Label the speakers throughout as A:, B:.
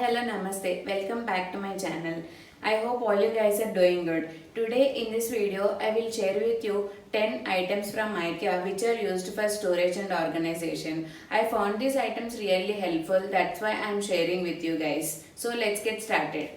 A: hello, namaste. Welcome back to my channel. I hope all you guys are doing good. Today in this video, I will share with you 10 items from IKEA which are used for storage and organization. I found these items really helpful. That's why I am sharing with you guys. So let's get started.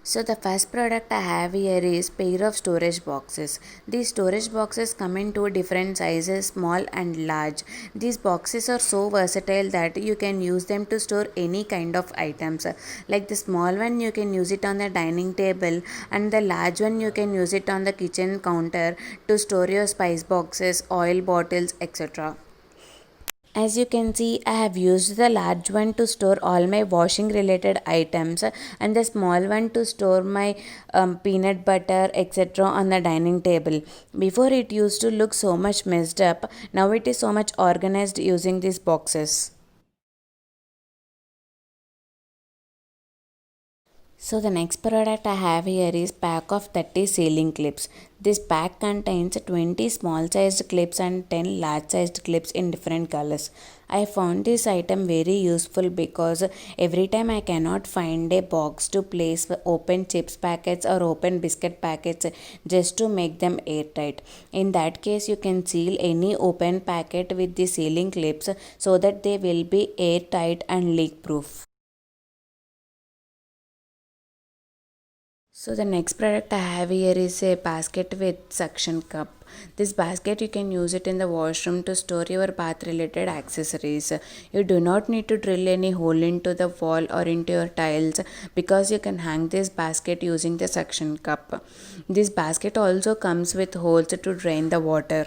A: So the first product I have here is pair of storage boxes. These storage boxes come in two different sizes, small and large. These boxes are so versatile that you can use them to store any kind of items. Like the small one you can use it on the dining table, and the large one you can use it on the kitchen counter to store your spice boxes, oil bottles, etc. As you can see, I have used the large one to store all my washing related items and the small one to store my peanut butter etc. on the dining table. Before it used to look so much messed up, now it is so much organized using these boxes. So the next product I have here is pack of 30 ceiling clips. This pack contains 20 small sized clips and 10 large sized clips in different colors. I found this item very useful because every time I cannot find a box to place open chips packets or open biscuit packets just to make them airtight. In that case, you can seal any open packet with the sealing clips so that they will be airtight and leak proof. So the next product I have here is a basket with suction cup. This basket you can use it in the washroom to store your bath related accessories. You do not need to drill any hole into the wall or into your tiles because you can hang this basket using the suction cup. This basket also comes with holes to drain the water.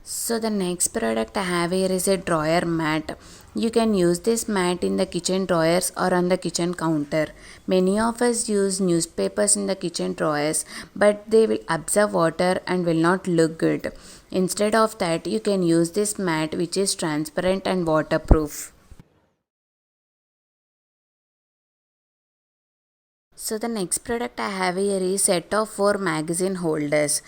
A: So the next product I have here is a drawer mat. You can use this mat in the kitchen drawers or on the kitchen counter. Many of us use newspapers in the kitchen drawers, but they will absorb water and will not look good. Instead of that, you can use this mat which is transparent and waterproof. So the next product I have here is set of 4 magazine holders.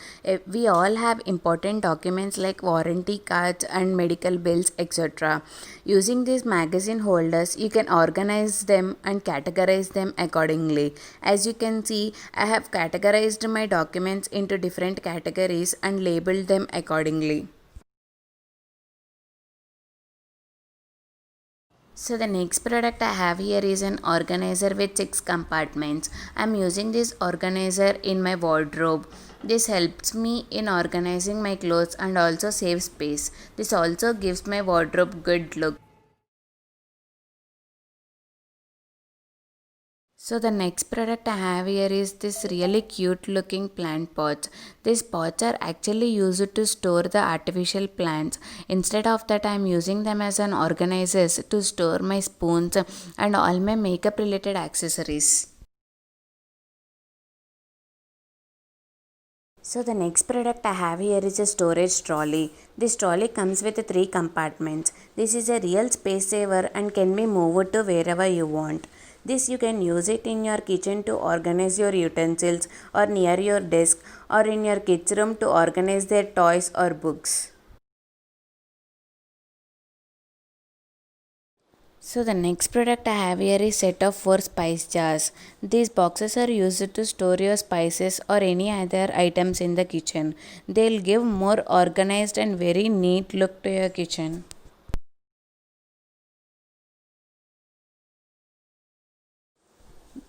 A: We all have important documents like warranty cards and medical bills etc. Using these magazine holders, you can organize them and categorize them accordingly. As you can see, I have categorized my documents into different categories and labeled them accordingly. So the next product I have here is an organizer with 6 compartments. I am using this organizer in my wardrobe. This helps me in organizing my clothes and also saves space. This also gives my wardrobe good look. So the next product I have here is this really cute looking plant pots. These pots are actually used to store the artificial plants. Instead of that, I am using them as an organizers to store my spoons and all my makeup related accessories. So the next product I have here is a storage trolley. This trolley comes with 3 compartments. This is a real space saver and can be moved to wherever you want. This you can use it in your kitchen to organize your utensils or near your desk or in your kids room to organize their toys or books. So the next product I have here is set of 4 spice jars. These boxes are used to store your spices or any other items in the kitchen. They'll give more organized and very neat look to your kitchen.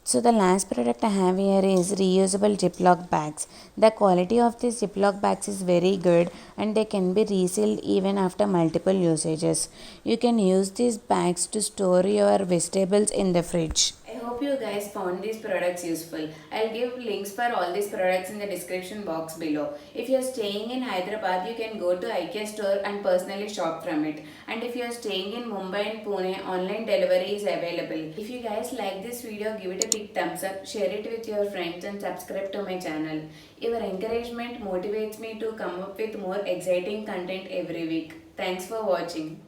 A: So the last product I have here is reusable Ziploc bags. The quality of these Ziploc bags is very good and they can be resealed even after multiple usages. You can use these bags to store your vegetables in the fridge. I hope you guys found these products useful. I'll give links for all these products in the description box below. If you're staying in Hyderabad, you can go to IKEA store and personally shop from it. And if you're staying in Mumbai and Pune, online delivery is available. If you guys like this video, give it a big thumbs up, share it with your friends and subscribe to my channel. Your encouragement motivates me to come up with more exciting content every week. Thanks for watching.